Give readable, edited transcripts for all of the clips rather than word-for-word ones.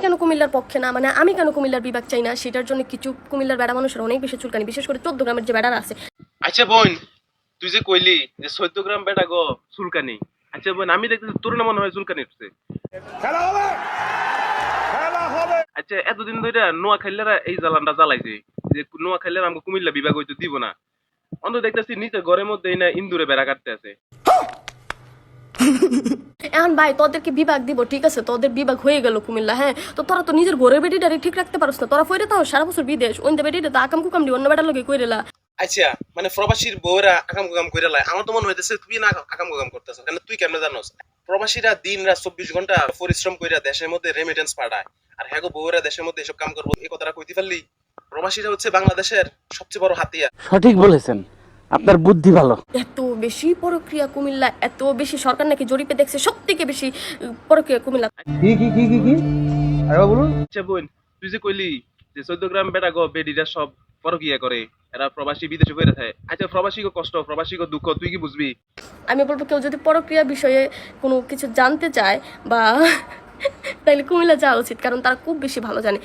কেন কুমিল্লার পক্ষে না, মানে আমি কেন কুমিল্লার বিভাগ চাই না, সেটার জন্য কিছু কুমিল্লার বেড়া মানুষের অনেক বেশি চুলকানি, বিশেষ করে 14 গ্রামের যে বেড়ারা আছে। আচ্ছা বোন, তুই যে কইলি যে 14 গ্রাম বেটা গো চুলকানি, আচ্ছা বোন আমি দেখতেছি তোর না মনে হয় চুলকানি উঠছে। আচ্ছা এতদিন ধরে নোয়াখালীরা এই জ্বালানটা জ্বালাইছে যে নোয়াখালীরা আমাকে কুমিল্লা বিভাগ হইতে দিব না, অন্তত দেখতেছি নিচে ঘরের মধ্যে না ইন্দুরে বেড়া কাটতে আছে। এখন ভাই তোদেরকে বিভাগ দিব, ঠিক আছে, তোদের বিভাগ হয়ে গেল কুমিল্লা, হ্যাঁ, তো তোরা তো নিজের ঘরের বেটিটারে ঠিক রাখতে পারছ না, তোরা ফইরে তাও সারা বছর বিদেশ, ওই বেটিটা তো আকাম কুকাম দি অন্য বেটার লগে কইরেলা। আচ্ছা মানে প্রবাসীর বউরা আকাম কুকাম করে লাই, আমার তো মনে হইতেছে তুই না আকাম কুকাম করতেছ, কেন তুই কেমনে জানোস? প্রবাসীরা দিন রাত 24 ঘন্টা পরিশ্রম কইরা দেশের মধ্যে রেমিটেন্স পাঠায়, আর হ্যাগো বউরা দেশের মধ্যে এসব কাম করবো, এই কথাটা কইতে পারলি? প্রবাসীরা হচ্ছে বাংলাদেশের সবচেয়ে বড় হাতিয়ার। সঠিক বলেছেন, আপনার বুদ্ধি ভালো। এত বেশি পরক্রিয়া কুমিল্লা, এত বেশি সরকার নাকি জরিপে দেখছে সব থেকে বেশি পরক্রিয়া কুমিল্লা। আচ্ছা বোন, তুই যে কইলি যে 14 গ্রাম বেটা গো বেডিরা সব পরকিয়া করে, এরা প্রবাসী বিদেশে কইরা থাকে, আচ্ছা প্রবাসী গো কষ্ট, প্রবাসী গো দুঃখ তুই কি বুঝবি? আমি বলবো কেউ যদি পরক্রিয়া বিষয়ে কোনো কিছু জানতে চায় বা তাইলে কুমিল্লা যাওয়া উচিত, কারণ তারা খুব বেশি ভালো জানে।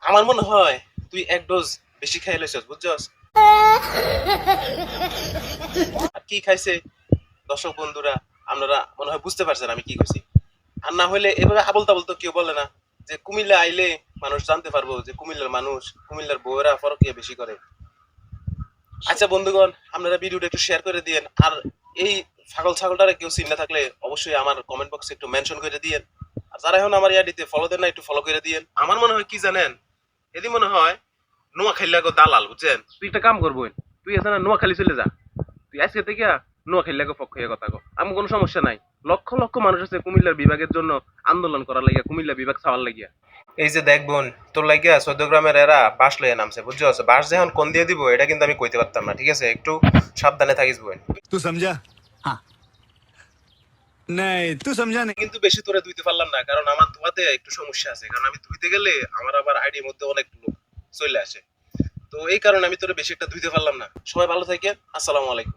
আমার মনে হয় তুই এক ডোজ বেশি খাই লইছস, বুঝছস? আর কি খাইছে দর্শক বন্ধুরা আপনারা মনে হয় বুঝতে পারছেন আমি কি কইছি। আর না হলে এভাবে আবল তাবল তো কেউ বলে না যে কুমিল্লা আইলে মানুষ জানতে পারবো যে কুমিল্লার মানুষ, কুমিল্লার বউয়েরা পরকিয়া বেশি করে। আচ্ছা বন্ধুগণ, আপনারা ভিডিওটা একটু শেয়ার করে দিয়েন, আর এই ছাগল ছাগলটারে কেউ চিন্তা থাকলে অবশ্যই আমার কমেন্ট বক্সে একটু মেনশন করে দিয়েন, আর যারা এখন আমার ইয়াডিতে ফলো দেন না একটু ফলো করে দিয়েন। আমার মনে হয় কি জানেন, এদি মনে হয় নোয়াখালী গো দালাল, বুঝছেন? তুই একটা কাম করবো, তুই আছে না নোয়াখালী চলে যা, তুই আজকে থেকে নোয়াখালী পক্ষে কথা কো, আমার কোনো সমস্যা নাই। লক্ষ লক্ষ মানুষ আছে কুমিল্লার বিভাগের জন্য আন্দোলন করার লাগিয়া, কুমিল্লা বিভাগ চাওয়ার লাগিয়া। এই যে দেখ বোন, তোর লাগিয়া 14 গ্রামের এরা বাস লইয়া নামছে, বুঝছো? বাস যখন কোন দিয়ে দিব এটা কিন্তু আমি কইতে পারতাম না, ঠিক আছে? একটু সাবধানে থাকিস বোন। तू समझा? हाँ नहीं तू समझा नहीं। কিন্তু বেশি তোরে ধুইতে পারলাম না, কারণ আমার ধোয়াতে একটু সমস্যা আছে, কারণ আমি ধুইতে গেলে আমার আবার আইডির মধ্যে অনেক লোক চলে আসে, তো এই কারণে আমি তোরে বেশি একটা ধুইতে পারলাম না। সবাই ভালো থাকেন, আসসালামু আলাইকুম।